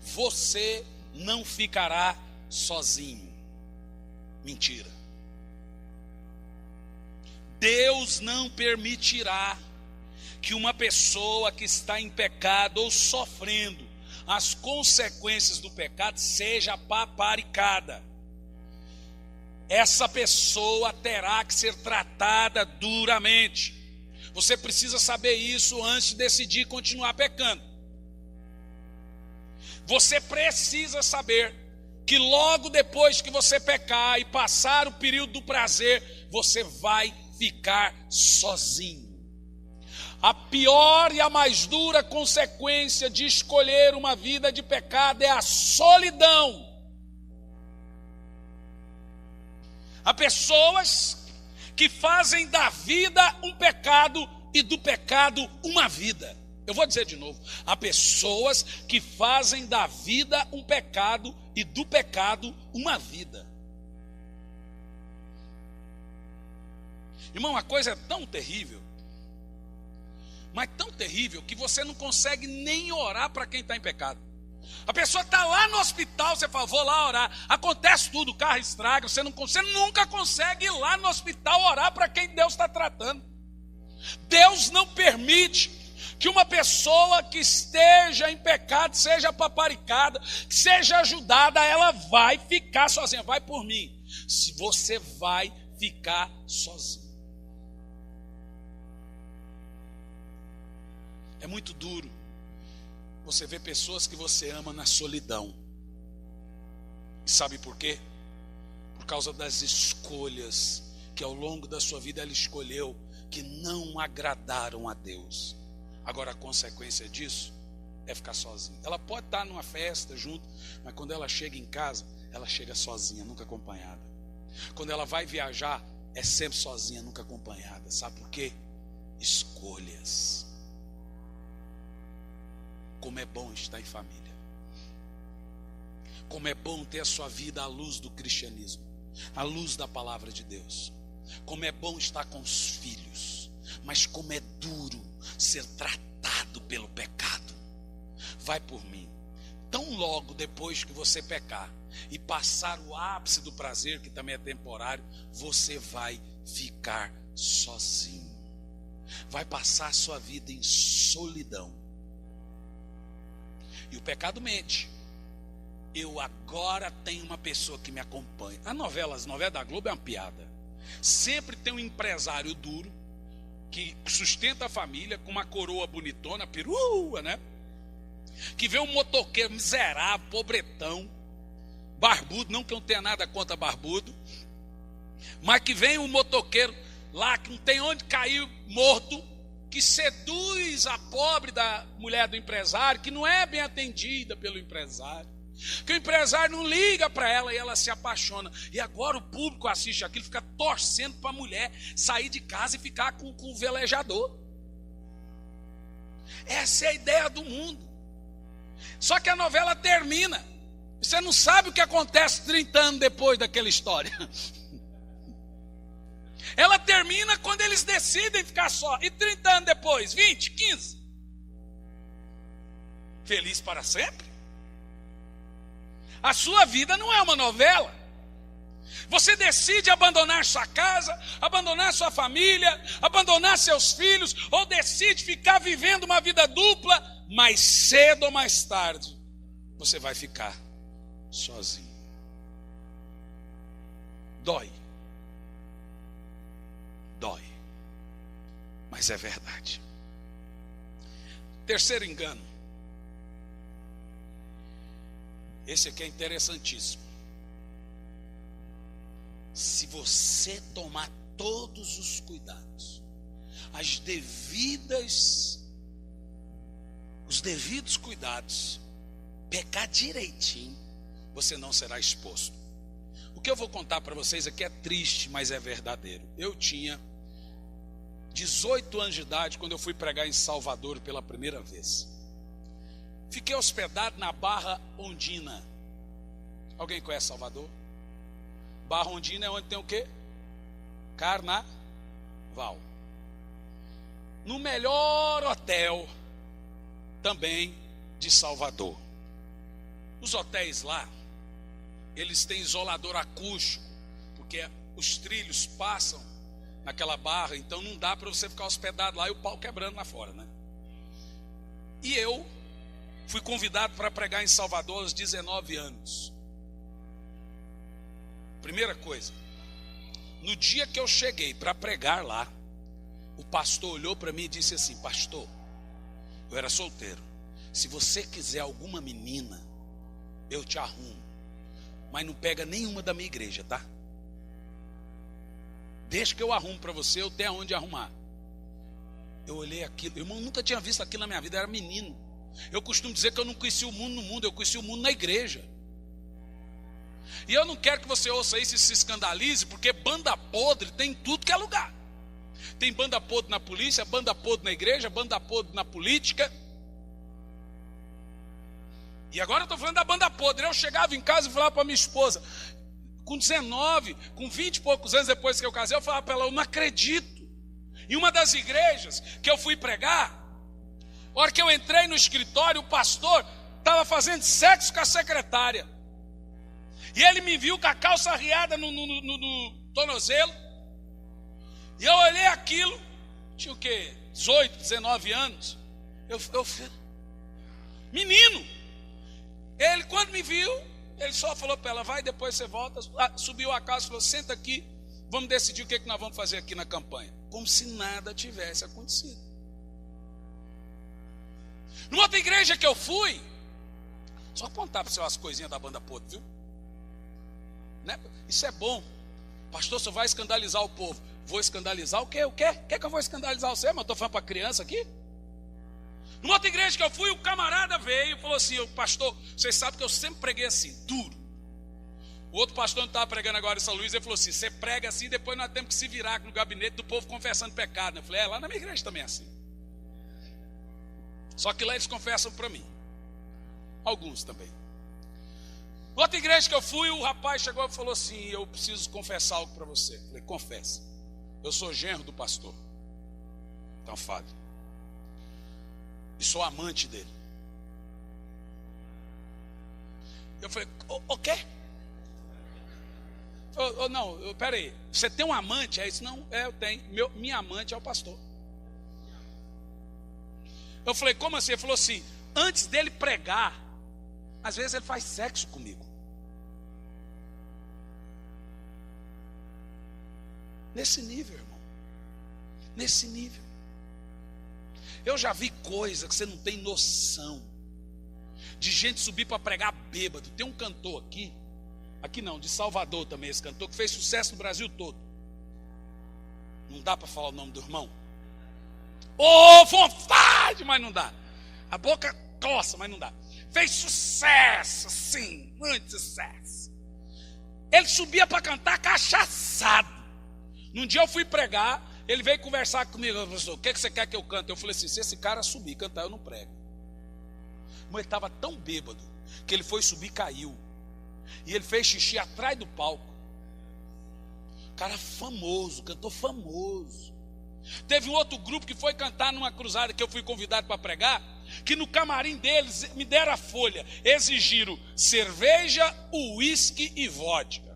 Você não ficará sozinho. Mentira. Deus não permitirá que uma pessoa que está em pecado ou sofrendo as consequências do pecado seja paparicada. Essa pessoa terá que ser tratada duramente. Você precisa saber isso antes de decidir continuar pecando. Você precisa saber que logo depois que você pecar e passar o período do prazer, você vai ficar sozinho. A pior e a mais dura consequência de escolher uma vida de pecado é a solidão. Há pessoas que fazem da vida um pecado e do pecado uma vida. Eu vou dizer de novo. Há pessoas que fazem da vida um pecado e do pecado uma vida. Irmão, a coisa é tão terrível, mas tão terrível que você não consegue nem orar para quem está em pecado. A pessoa está lá no hospital, você fala, vou lá orar. Acontece tudo, o carro estraga, você nunca consegue ir lá no hospital orar para quem Deus está tratando. Deus não permite que uma pessoa que esteja em pecado seja paparicada, que seja ajudada, ela vai ficar sozinha. Vai por mim. Se você vai ficar sozinho. É muito duro você ver pessoas que você ama na solidão. E sabe por quê? Por causa das escolhas que ao longo da sua vida ela escolheu, que não agradaram a Deus. Agora a consequência disso é ficar sozinha. Ela pode estar numa festa junto, mas quando ela chega em casa, ela chega sozinha, nunca acompanhada. Quando ela vai viajar, é sempre sozinha, nunca acompanhada. Sabe por quê? Escolhas. Como é bom estar em família. Como é bom ter a sua vida à luz do cristianismo, à luz da palavra de Deus. Como é bom estar com os filhos, mas como é duro ser tratado pelo pecado. Vai por mim. Tão logo depois que você pecar e passar o ápice do prazer, que também é temporário, você vai ficar sozinho. Vai passar a sua vida em solidão. E o pecado mente. Eu agora tenho uma pessoa que me acompanha. As novelas da Globo é uma piada. Sempre tem um empresário duro que sustenta a família com uma coroa bonitona, perua, né? Que vê um motoqueiro miserável, pobretão, barbudo, não que eu não tenha nada contra barbudo, mas que vem um motoqueiro lá que não tem onde cair morto, que seduz a pobre da mulher do empresário, que não é bem atendida pelo empresário, que o empresário não liga para ela e ela se apaixona. E agora o público assiste aquilo, fica torcendo para a mulher sair de casa e ficar com o velejador. Essa é a ideia do mundo. Só que a novela termina. Você não sabe o que acontece 30 anos depois daquela história. Ela termina quando eles decidem ficar só. E 30 anos depois, 20, 15. Feliz para sempre? A sua vida não é uma novela. Você decide abandonar sua casa, abandonar sua família, abandonar seus filhos, ou decide ficar vivendo uma vida dupla, mais cedo ou mais tarde, você vai ficar sozinho. Dói. Dói. Mas é verdade. Terceiro engano. Esse aqui é interessantíssimo. Se você tomar todos os cuidados, os devidos cuidados, pecar direitinho, você não será exposto. O que eu vou contar para vocês aqui é triste, mas é verdadeiro. Eu tinha 18 anos de idade quando eu fui pregar em Salvador pela primeira vez. Fiquei hospedado na Barra Ondina. Alguém conhece Salvador? Barra Ondina é onde tem o quê? Carnaval. No melhor hotel também de Salvador. Os hotéis lá, eles têm isolador acústico, porque os trilhos passam naquela barra, então não dá para você ficar hospedado lá e o pau quebrando lá fora, né? E eu fui convidado para pregar em Salvador aos 19 anos. Primeira coisa, no dia que eu cheguei para pregar lá, o pastor olhou para mim e disse assim: pastor, eu era solteiro, se você quiser alguma menina, eu te arrumo, mas não pega nenhuma da minha igreja, tá? Deixa que eu arrumo para você, eu tenho aonde arrumar. Eu olhei aquilo, irmão, nunca tinha visto aquilo na minha vida, eu era menino. Eu costumo dizer que eu não conheci o mundo no mundo, eu conheci o mundo na igreja. E eu não quero que você ouça isso e se escandalize, porque banda podre tem em tudo que é lugar. Tem banda podre na polícia, banda podre na igreja, banda podre na política. E agora eu estou falando da banda podre. Eu chegava em casa e falava para minha esposa, com 19, com 20 e poucos anos depois que eu casei, eu falava para ela, eu não acredito. Em uma das igrejas que eu fui pregar, a hora que eu entrei no escritório, o pastor estava fazendo sexo com a secretária. E ele me viu com a calça arriada no tornozelo. E eu olhei aquilo, tinha o quê? 18, 19 anos. Eu menino. Ele, quando me viu, ele só falou para ela, vai, depois você volta. Subiu a calça e falou, senta aqui, vamos decidir o que nós vamos fazer aqui na campanha. Como se nada tivesse acontecido. Numa outra igreja que eu fui, só apontar para você umas coisinhas da banda podre, viu? Né? Isso é bom. Pastor, você vai escandalizar o povo. Vou escandalizar o quê? O quê? Quer que eu vou escandalizar você? Mas eu estou falando para criança aqui? Numa outra igreja que eu fui, o camarada veio e falou assim, pastor, vocês sabem que eu sempre preguei assim, duro. O outro pastor não estava pregando agora em São Luís, ele falou assim, você prega assim, depois nós temos que se virar no gabinete do povo confessando pecado. Eu falei, lá na minha igreja também é assim. Só que lá eles confessam para mim. Alguns também. Outra igreja que eu fui, o rapaz chegou e falou assim, eu preciso confessar algo para você. Eu falei, confessa. Eu sou genro do pastor. Então fale. E sou amante dele. Eu falei, o quê? Não, peraí. Você tem um amante? É isso? Não, eu tenho. Minha amante é o pastor. Eu falei, como assim? Ele falou assim, antes dele pregar, às vezes ele faz sexo comigo. Nesse nível, irmão. Nesse nível. Eu já vi coisa que você não tem noção. De gente subir para pregar bêbado. Tem um cantor aqui não, de Salvador também, esse cantor, que fez sucesso no Brasil todo. Não dá para falar o nome do irmão? Vontade, mas não dá. A boca coça, mas não dá. Fez sucesso, sim, muito sucesso. Ele subia para cantar cachaçado. Num dia eu fui pregar, ele veio conversar comigo. Ele falou, o que você quer que eu cante? Eu falei assim, se esse cara subir e cantar, eu não prego. Mas ele estava tão bêbado, que ele foi subir e caiu. E ele fez xixi atrás do palco. Cara famoso, cantor famoso. Teve um outro grupo que foi cantar numa cruzada que eu fui convidado para pregar, que no camarim deles me deram a folha, exigiram cerveja, uísque e vodka.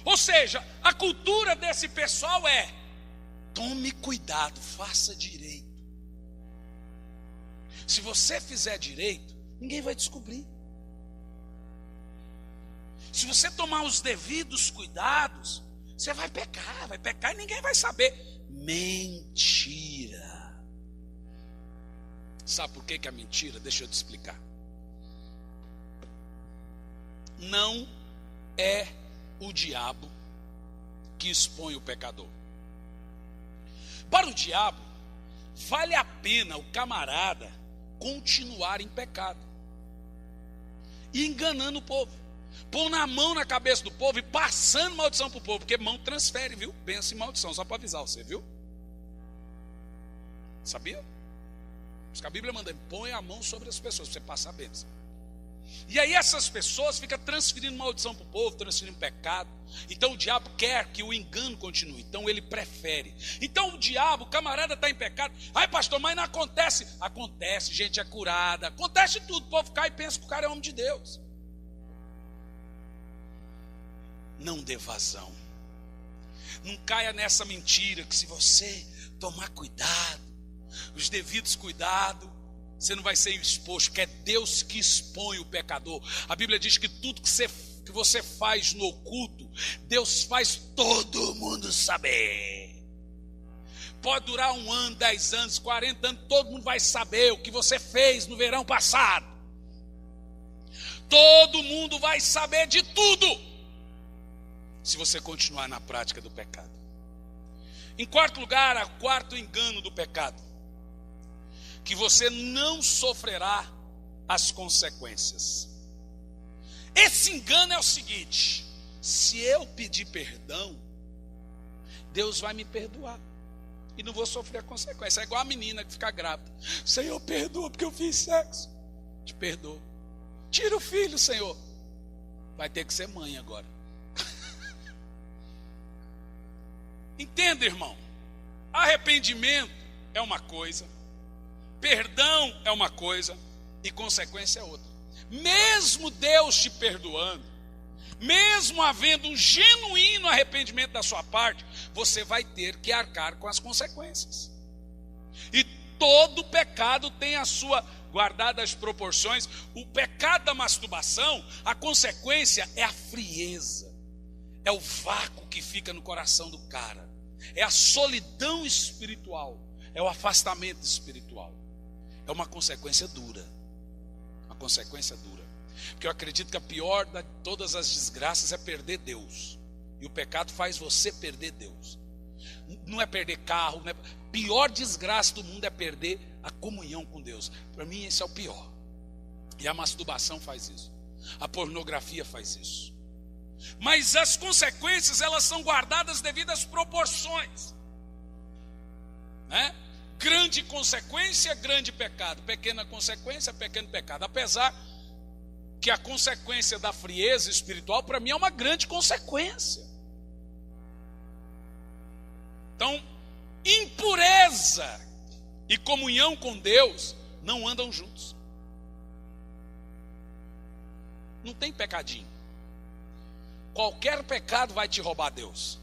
Ou seja, a cultura desse pessoal é, tome cuidado, faça direito. Se você fizer direito, ninguém vai descobrir. Se você tomar os devidos cuidados, você vai pecar e ninguém vai saber. Mentira. Sabe por que é mentira? Deixa eu te explicar. Não é o diabo que expõe o pecador. Para o diabo, vale a pena o camarada continuar em pecado e enganando o povo, pondo a mão na cabeça do povo e passando maldição para o povo, porque mão transfere, viu? Bênção e maldição, só para avisar você, viu? Sabia? Porque a Bíblia manda, põe a mão sobre as pessoas para você passar a bênção. E aí essas pessoas ficam transferindo maldição para o povo, transferindo pecado. Então o diabo quer que o engano continue, então ele prefere. Então o diabo, o camarada está em pecado. Ai pastor, mas não acontece. Acontece, gente é curada, acontece tudo. O povo cai e pensa que o cara é homem de Deus. Não dê vazão. Não caia nessa mentira que se você tomar cuidado, os devidos cuidados, você não vai ser exposto, que é Deus que expõe o pecador. A Bíblia diz que tudo que você faz no oculto, Deus faz todo mundo saber. Pode durar 1 ano, 10 anos, 40 anos, todo mundo vai saber o que você fez no verão passado. Todo mundo vai saber de tudo, se você continuar na prática do pecado. Em quarto lugar, o quarto engano do pecado, que você não sofrerá as consequências. Esse engano é o seguinte: se eu pedir perdão, Deus vai me perdoar. e não vou sofrer a consequência. É igual a menina que fica grávida. Senhor, perdoa porque eu fiz sexo. Te perdoa. Tira o filho, Senhor. Vai ter que ser mãe agora. Entenda, irmão. Arrependimento é uma coisa, perdão é uma coisa e consequência é outra. Mesmo Deus te perdoando, mesmo havendo um genuíno arrependimento da sua parte, você vai ter que arcar com as consequências. E todo pecado tem a sua, guardada as proporções, o pecado da masturbação, a consequência é a frieza, é o vácuo que fica no coração do cara, é a solidão espiritual, é o afastamento espiritual. É uma consequência dura, uma consequência dura. Porque eu acredito que a pior de todas as desgraças é perder Deus. E o pecado faz você perder Deus. Não é perder carro, não é... pior desgraça do mundo é perder a comunhão com Deus. Para mim esse é o pior. E a masturbação faz isso. A pornografia faz isso. Mas as consequências, elas são guardadas devido às proporções, né? Grande consequência, grande pecado. Pequena consequência, pequeno pecado. Apesar que a consequência da frieza espiritual, para mim, é uma grande consequência. Então, impureza e comunhão com Deus não andam juntos. Não tem pecadinho. Qualquer pecado vai te roubar Deus.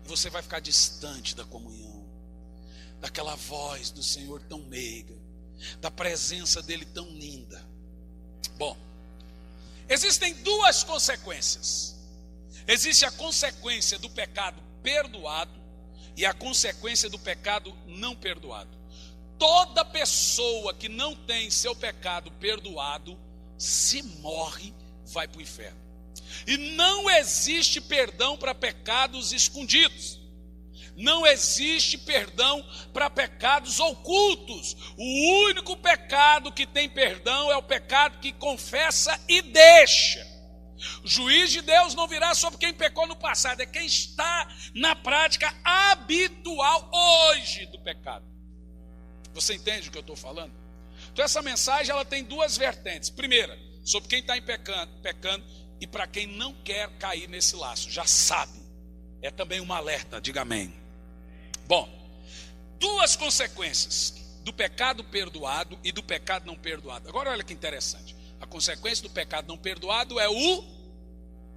E você vai ficar distante da comunhão, daquela voz do Senhor tão meiga, da presença dele tão linda. Bom, existem duas consequências. Existe a consequência do pecado perdoado e a consequência do pecado não perdoado. Toda pessoa que não tem seu pecado perdoado, se morre, vai para o inferno. E não existe perdão para pecados escondidos. Não existe perdão para pecados ocultos. O único pecado que tem perdão é o pecado que confessa e deixa. O juiz de Deus não virá sobre quem pecou no passado, é quem está na prática habitual hoje do pecado. Você entende o que eu estou falando? Então essa mensagem ela tem duas vertentes. Primeira, sobre quem está pecando e para quem não quer cair nesse laço, já sabe. É também um alerta, diga amém. Bom, duas consequências do pecado perdoado e do pecado não perdoado. Agora olha que interessante. A consequência do pecado não perdoado é o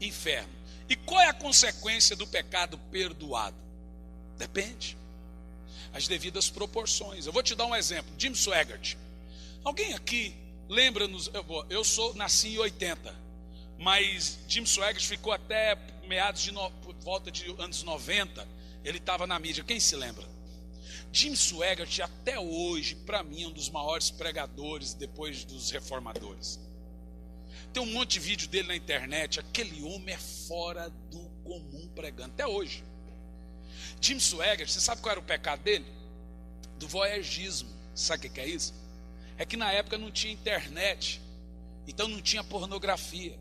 inferno. E qual é a consequência do pecado perdoado? Depende. As devidas proporções. Eu vou te dar um exemplo. Jim Swaggart. Alguém aqui lembra-nos? Nasci em 80. Mas Jim Swaggart ficou até por volta de anos 90. Ele estava na mídia. Quem se lembra? Jim Swaggart até hoje, para mim, é um dos maiores pregadores depois dos reformadores. Tem um monte de vídeo dele na internet. Aquele homem é fora do comum pregando, até hoje. Jim Swaggart, você sabe qual era o pecado dele? Do voyeurismo. Sabe o que é isso? É que na época não tinha internet, então não tinha pornografia.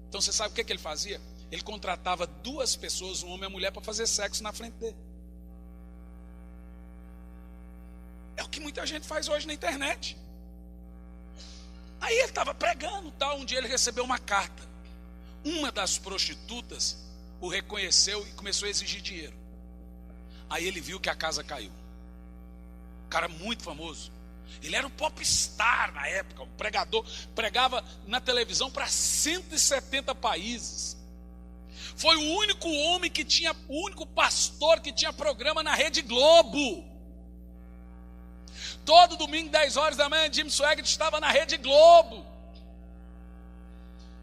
Então você sabe o que ele fazia? Ele contratava duas pessoas, um homem e uma mulher, para fazer sexo na frente dele. É o que muita gente faz hoje na internet. Aí ele estava pregando, tal. Um dia ele recebeu uma carta. Uma das prostitutas o reconheceu e começou a exigir dinheiro. Aí ele viu que a casa caiu. Um cara muito famoso. Ele era um popstar na época, um pregador. Pregava na televisão para 170 países. Foi o único homem que tinha, o único pastor que tinha programa na Rede Globo. Todo domingo, 10 horas da manhã, Jim Swaggart estava na Rede Globo.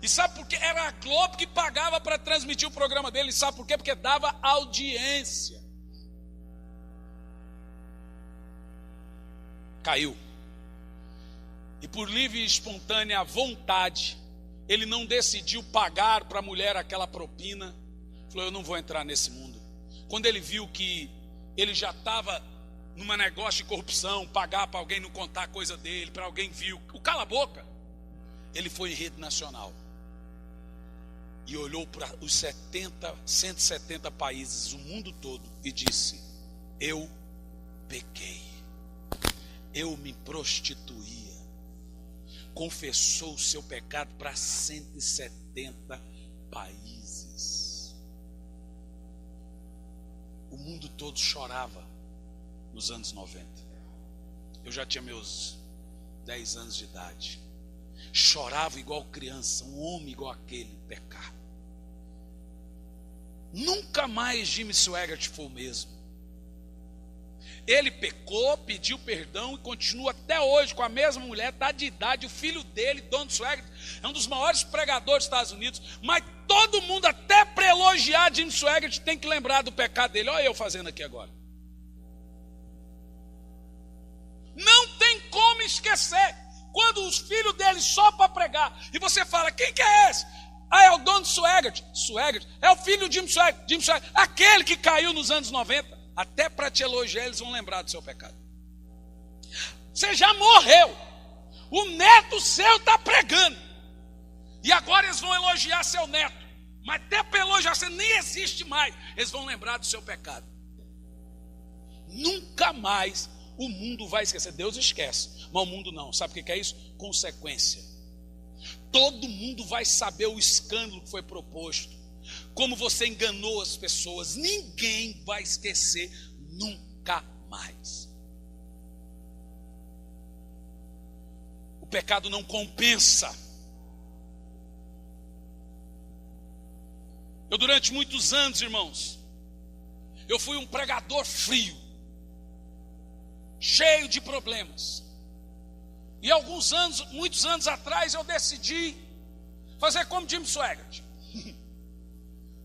E sabe por quê? Era a Globo que pagava para transmitir o programa dele. E sabe por quê? Porque dava audiência. Caiu. E por livre e espontânea vontade, ele não decidiu pagar para a mulher aquela propina. Falou, eu não vou entrar nesse mundo. Quando ele viu que ele já estava num negócio de corrupção, pagar para alguém não contar a coisa dele, para alguém viu, o cala a boca, ele foi em rede nacional. E olhou para os 170 países, o mundo todo, e disse, eu pequei, eu me prostituía. Confessou o seu pecado para 170 países. O mundo todo chorava nos anos 90. Eu já tinha meus 10 anos de idade. Chorava igual criança, um homem igual aquele pecar. Nunca mais Jimmy Swaggart foi o mesmo. Ele pecou, pediu perdão e continua até hoje com a mesma mulher, está de idade. O filho dele, Don Swaggart, é um dos maiores pregadores dos Estados Unidos. Mas todo mundo, até para elogiar Jimmy Swaggart, tem que lembrar do pecado dele. Olha eu fazendo aqui agora. Não tem como esquecer. Quando os filhos dele só para pregar, e você fala, quem que é esse? Ah, é o Don Swaggart. Swaggart é o filho de Jim Swaggart. Jim Swaggart, aquele que caiu nos anos 90. Até para te elogiar, eles vão lembrar do seu pecado. Você já morreu. O neto seu está pregando. E agora eles vão elogiar seu neto. Mas até para elogiar, você nem existe mais. Eles vão lembrar do seu pecado. Nunca mais o mundo vai esquecer. Deus esquece, mas o mundo não. Sabe o que é isso? Consequência. Todo mundo vai saber o escândalo que foi proposto. Como você enganou as pessoas. Ninguém vai esquecer nunca mais. O pecado não compensa. Eu durante muitos anos, irmãos, eu fui um pregador frio, cheio de problemas. E muitos anos atrás, eu decidi fazer como Jim Swaggart.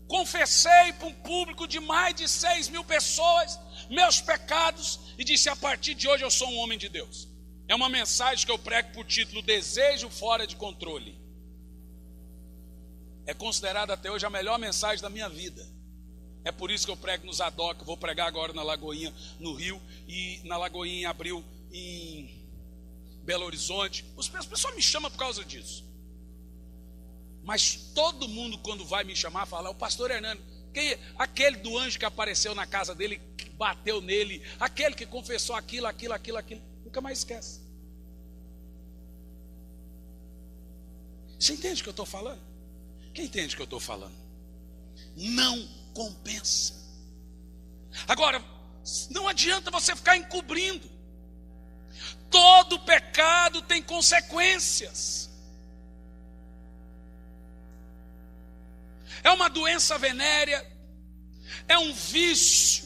Confessei para um público de mais de 6.000 pessoas meus pecados e disse, a partir de hoje eu sou um homem de Deus. É uma mensagem que eu prego por título, Desejo Fora de Controle. É considerada até hoje a melhor mensagem da minha vida. É por isso que eu prego no Zadok, vou pregar agora na Lagoinha, no Rio, e na Lagoinha em abril, em Belo Horizonte. As pessoas me chamam por causa disso. Mas todo mundo quando vai me chamar, fala, o pastor Hernando, aquele do anjo que apareceu na casa dele, que bateu nele, aquele que confessou aquilo, nunca mais esquece. Você entende o que eu estou falando? Quem entende o que eu estou falando? Não compensa. Agora, não adianta você ficar encobrindo. Todo pecado tem consequências. É uma doença venérea, é um vício,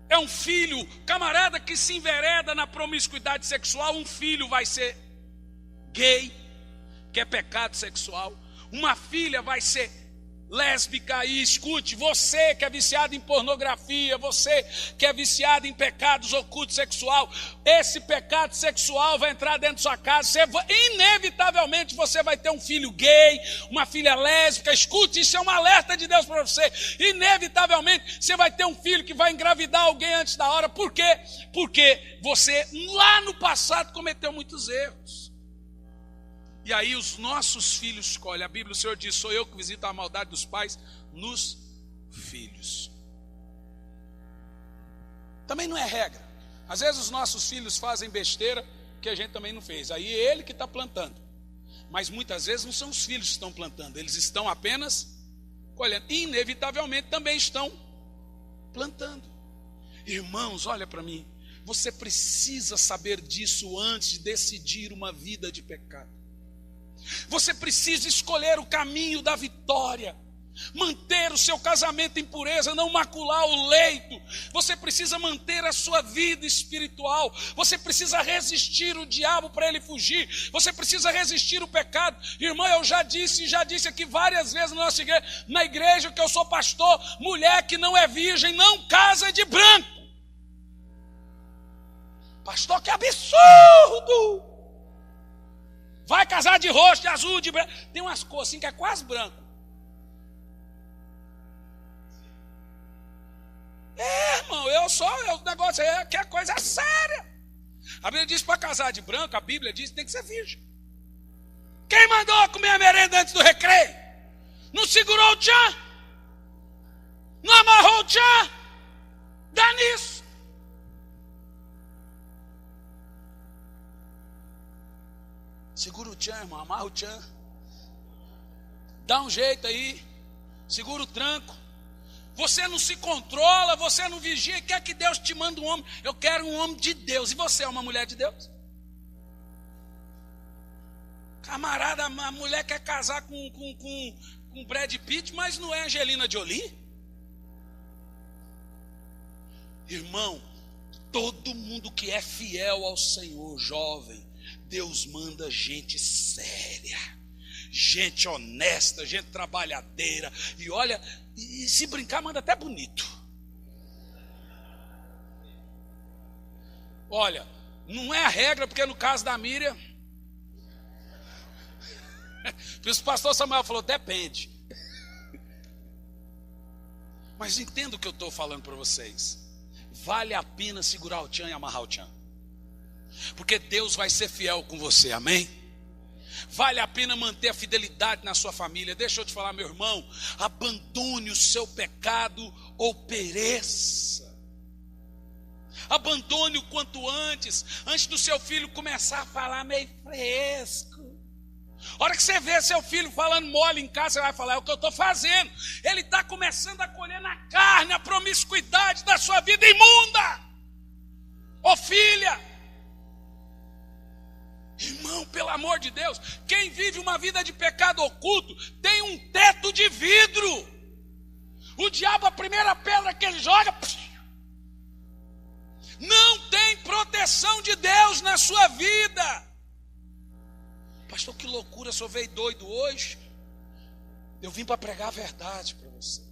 é um filho, camarada que se envereda na promiscuidade sexual, um filho vai ser gay, que é pecado sexual, uma filha vai ser lésbica. E escute, você que é viciado em pornografia, você que é viciado em pecados ocultos sexual, esse pecado sexual vai entrar dentro da sua casa, inevitavelmente você vai ter um filho gay, uma filha lésbica. Escute, isso é um alerta de Deus para você. Inevitavelmente você vai ter um filho que vai engravidar alguém antes da hora. Por quê? Porque você lá no passado cometeu muitos erros. E aí os nossos filhos escolhem. A Bíblia, o Senhor diz, sou eu que visito a maldade dos pais nos filhos. Também não é regra. Às vezes os nossos filhos fazem besteira que a gente também não fez. Aí é ele que está plantando. Mas muitas vezes não são os filhos que estão plantando. Eles estão apenas colhendo. E inevitavelmente também estão plantando. Irmãos, olha para mim. Você precisa saber disso antes de decidir uma vida de pecado. Você precisa escolher o caminho da vitória, manter o seu casamento em pureza, não macular o leito. Você precisa manter a sua vida espiritual. Você precisa resistir o diabo para ele fugir. Você precisa resistir o pecado. Irmão, eu já disse aqui várias vezes na igreja que eu sou pastor, mulher que não é virgem não casa de branco. Pastor, que absurdo! Vai casar de roxo, de azul, de branco. Tem umas cores assim que é quase branco. Irmão, o negócio é que a coisa é séria. A Bíblia diz para casar de branco, a Bíblia diz que tem que ser virgem. Quem mandou comer a merenda antes do recreio? Não segurou o tchan? Não amarrou o tchan? Dá nisso. Segura o tchan, irmão, amarra o tchan. Dá um jeito aí. Segura o tranco. Você não se controla, você não vigia, quer que Deus te mande um homem. Eu quero um homem de Deus. E você é uma mulher de Deus? Camarada, a mulher quer casar com Brad Pitt, mas não é Angelina Jolie? Irmão, todo mundo que é fiel ao Senhor, jovem, Deus manda gente séria, gente honesta, gente trabalhadeira. E olha, e se brincar, manda até bonito. Olha, não é a regra, porque no caso da Miriam, o pastor Samuel falou, depende. Mas entenda o que eu estou falando para vocês. Vale a pena segurar o tchan e amarrar o tchan. Porque Deus vai ser fiel com você, amém? Vale a pena manter a fidelidade na sua família. Deixa eu te falar, meu irmão, abandone o seu pecado ou pereça. Abandone o quanto antes do seu filho começar a falar meio fresco. A hora que você vê seu filho falando mole em casa, você vai falar, é o que eu estou fazendo. Ele está começando a colher na carne a promiscuidade da sua vida imunda. Ô filha, irmão, pelo amor de Deus, quem vive uma vida de pecado oculto tem um teto de vidro. O diabo, a primeira pedra que ele joga, não tem proteção de Deus na sua vida. Pastor, que loucura, só veio doido hoje. Eu vim para pregar a verdade para você.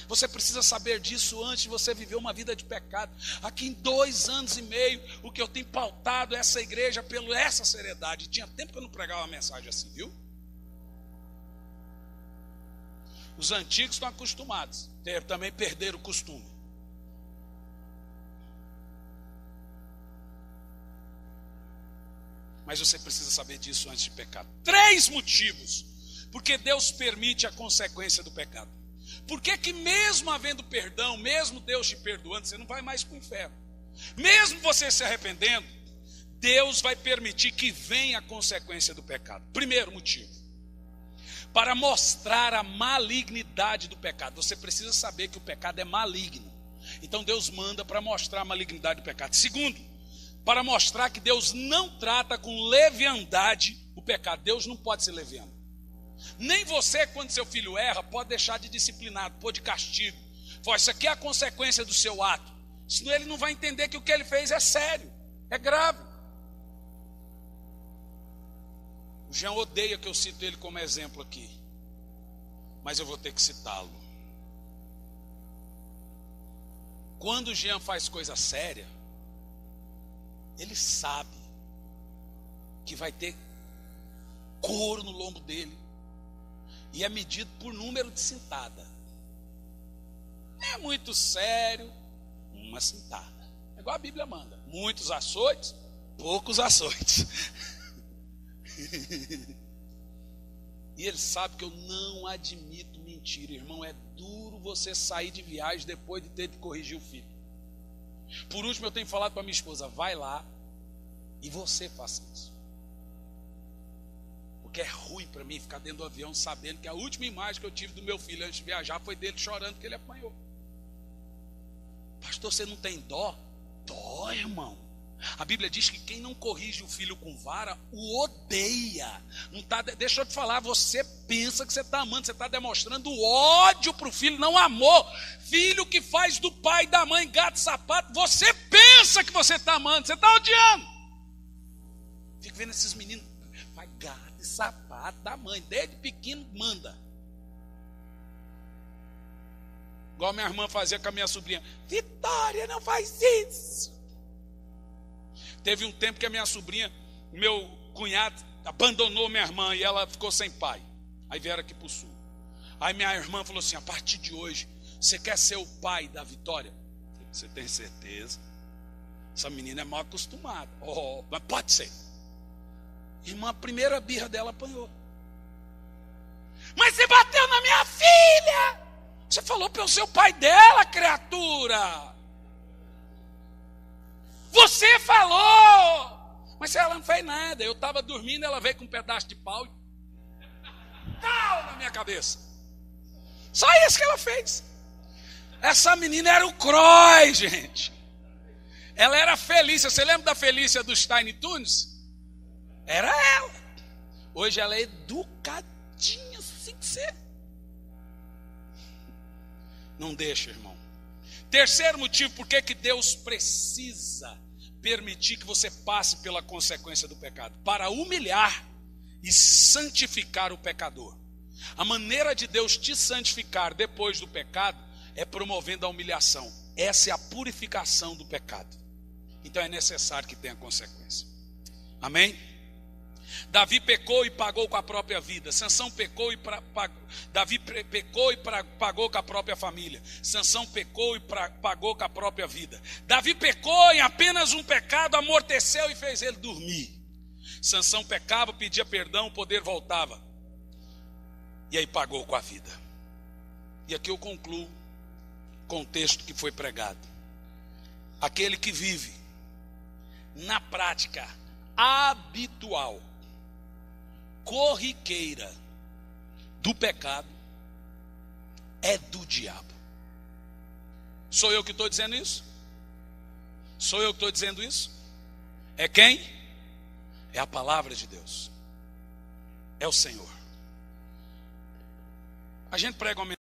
Você precisa saber disso antes de você viver uma vida de pecado. Aqui em 2 anos e meio, o que eu tenho pautado essa igreja pela essa seriedade. Tinha tempo que eu não pregava uma mensagem assim, viu? Os antigos estão acostumados, também perderam o costume. Mas você precisa saber disso antes de pecar. 3 motivos porque Deus permite a consequência do pecado. Por que mesmo havendo perdão, mesmo Deus te perdoando, você não vai mais para o inferno? Mesmo você se arrependendo, Deus vai permitir que venha a consequência do pecado. Primeiro motivo, para mostrar a malignidade do pecado. Você precisa saber que o pecado é maligno. Então Deus manda para mostrar a malignidade do pecado. Segundo, para mostrar que Deus não trata com leviandade o pecado. Deus não pode ser leviano. Nem você, quando seu filho erra, pode deixar de disciplinar, pôr de castigo. Isso aqui é a consequência do seu ato. Senão ele não vai entender que o que ele fez é sério, é grave. O Jean odeia que eu cito ele como exemplo aqui, mas eu vou ter que citá-lo. Quando o Jean faz coisa séria, ele sabe que vai ter couro no lombo dele. E é medido por número de cintada. É muito sério, uma cintada. É igual a Bíblia manda. Muitos açoites, poucos açoites. E ele sabe que eu não admito mentira. Irmão, é duro você sair de viagem depois de ter de corrigir o filho. Por último, eu tenho falado para minha esposa, vai lá e você faça isso. Porque é ruim para mim ficar dentro do avião sabendo que a última imagem que eu tive do meu filho antes de viajar foi dele chorando que ele apanhou. Pastor, você não tem dó? Dó, irmão. A Bíblia diz que quem não corrige o filho com vara, o odeia. Não tá, deixa eu te falar, você pensa que você está amando, você está demonstrando ódio para o filho, não amor. Filho que faz do pai e da mãe gato e sapato, você pensa que você está amando, você está odiando. Fico vendo esses meninos, faz gato e sapato da mãe, desde pequeno manda. Igual minha irmã fazia com a minha sobrinha, Vitória, não faz isso. Teve um tempo que a minha sobrinha, meu cunhado, abandonou minha irmã e ela ficou sem pai. Aí vieram aqui para o sul. Aí minha irmã falou assim, a partir de hoje, você quer ser o pai da Vitória? Você tem certeza? Essa menina é mal acostumada. Oh, mas pode ser. Irmã, a primeira birra dela apanhou. Mas você bateu na minha filha! Você falou para eu ser o pai dela, criatura! Você falou! Mas ela não fez nada. Eu estava dormindo, ela veio com um pedaço de pau e tal na minha cabeça. Só isso que ela fez. Essa menina era o Croy, gente. Ela era a Felícia. Você lembra da Felícia dos Tiny Toons? Era ela. Hoje ela é educadinha, assim que ser. Não deixa, irmão. Terceiro motivo, por que Deus precisa permitir que você passe pela consequência do pecado? Para humilhar e santificar o pecador. A maneira de Deus te santificar depois do pecado é promovendo a humilhação. Essa é a purificação do pecado. Então é necessário que tenha consequência. Amém? Davi pecou e pagou com a própria vida. Sansão pecou e Davi pecou e pagou com a própria família. Sansão pecou e pagou com a própria vida. Davi pecou em apenas um pecado, amorteceu e fez ele dormir. Sansão pecava, pedia perdão, o poder voltava. E aí pagou com a vida. E aqui eu concluo com o texto que foi pregado. Aquele que vive na prática habitual, corriqueira do pecado, é do diabo. Sou eu que estou dizendo isso? Sou eu que estou dizendo isso? É quem? É a palavra de Deus. É o Senhor. A gente prega uma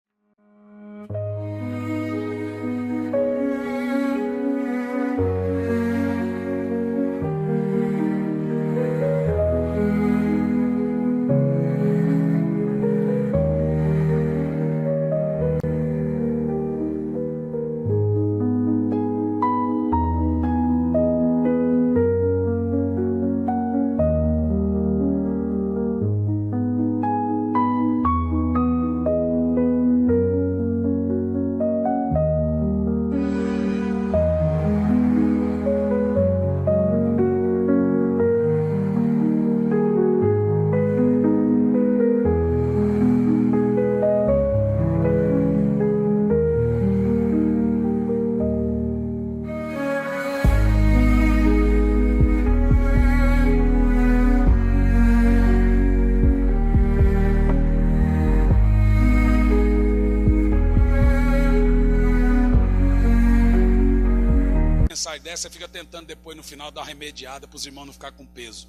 dessa, você fica tentando depois no final dar uma remediada para os irmãos não ficarem com peso.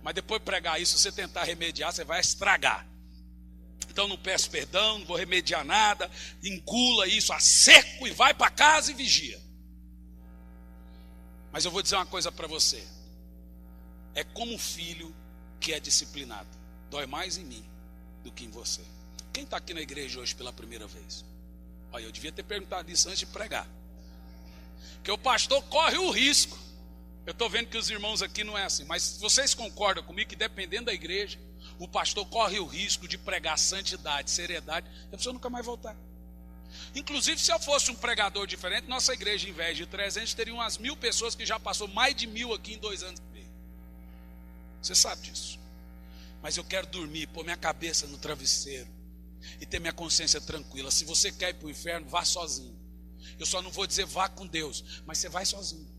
Mas depois de pregar isso, você tentar remediar, você vai estragar. Então não peço perdão, não vou remediar nada, engula isso a seco e vai para casa e vigia. Mas eu vou dizer uma coisa para você. É como um filho que é disciplinado. Dói mais em mim do que em você. Quem está aqui na igreja hoje pela primeira vez? Olha, eu devia ter perguntado isso antes de pregar. Que o pastor corre o risco. Eu estou vendo que os irmãos aqui não é assim. Mas vocês concordam comigo que dependendo da igreja, o pastor corre o risco de pregar santidade, seriedade, e a pessoa nunca mais voltar. Inclusive, se eu fosse um pregador diferente, nossa igreja, em vez de 300, teria umas 1000 pessoas que já passou mais de 1000 aqui em 2 anos e meio. Você sabe disso. Mas eu quero dormir, pôr minha cabeça no travesseiro e ter minha consciência tranquila. Se você quer ir para o inferno, vá sozinho. Eu só não vou dizer vá com Deus, mas você vai sozinho.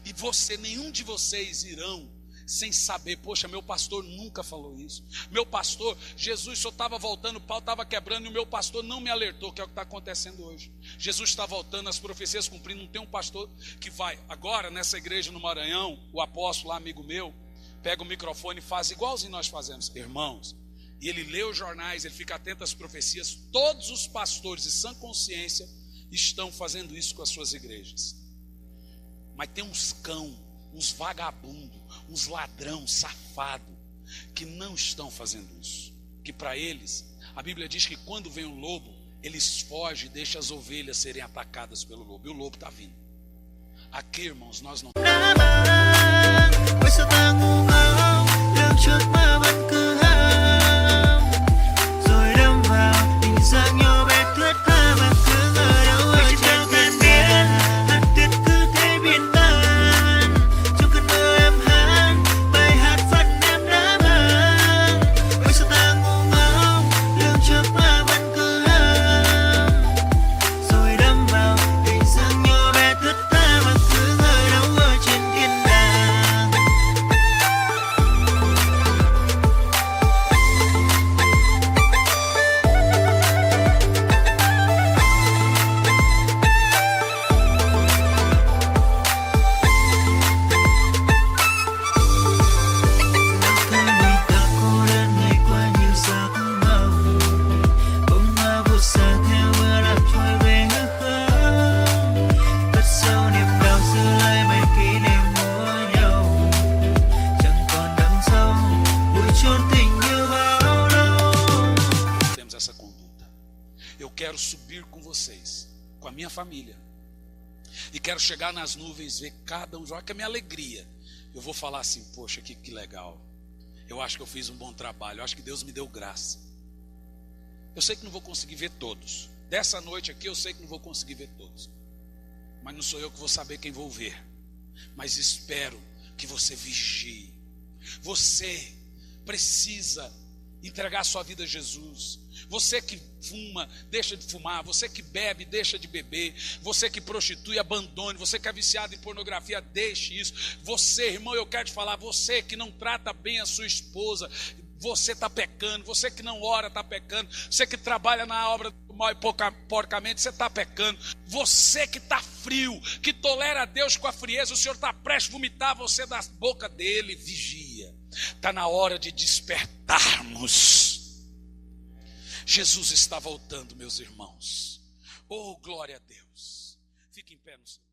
E nenhum de vocês irão sem saber, poxa, meu pastor nunca falou isso. Meu pastor, Jesus só estava voltando, o pau estava quebrando e o meu pastor não me alertou, que é o que está acontecendo hoje. Jesus está voltando, as profecias cumprindo, não tem um pastor que vai. Agora, nessa igreja no Maranhão, o apóstolo lá, amigo meu, pega o microfone e faz igualzinho nós fazemos, irmãos. E ele lê os jornais, ele fica atento às profecias. Todos os pastores de sã consciência estão fazendo isso com as suas igrejas. Mas tem uns cão, uns vagabundos, uns ladrão, safado, que não estão fazendo isso. Que para eles, a Bíblia diz que quando vem um lobo, eles fogem e deixam as ovelhas serem atacadas pelo lobo. E o lobo está vindo. Aqui, irmãos, nós não... quero subir com vocês, com a minha família. E quero chegar nas nuvens, ver cada um, olha que a minha alegria. Eu vou falar assim, poxa, que legal. Eu acho que eu fiz um bom trabalho, eu acho que Deus me deu graça. Eu sei que não vou conseguir ver todos. Dessa noite aqui eu sei que não vou conseguir ver todos. Mas não sou eu que vou saber quem vou ver. Mas espero que você vigie. Você precisa entregar sua vida a Jesus. Você que fuma, deixa de fumar. Você que bebe, deixa de beber. Você que prostitui, abandone. Você que é viciado em pornografia, deixe isso. Você, irmão, eu quero te falar, você que não trata bem a sua esposa, você está pecando. Você que não ora está pecando. Você que trabalha na obra do mal e porcamente, você está pecando. Você que está frio, que tolera a Deus com a frieza, o Senhor está prestes a vomitar você da boca dele. Vigia. Está na hora de despertarmos. Jesus está voltando, meus irmãos. Oh, glória a Deus. Fique em pé no Senhor.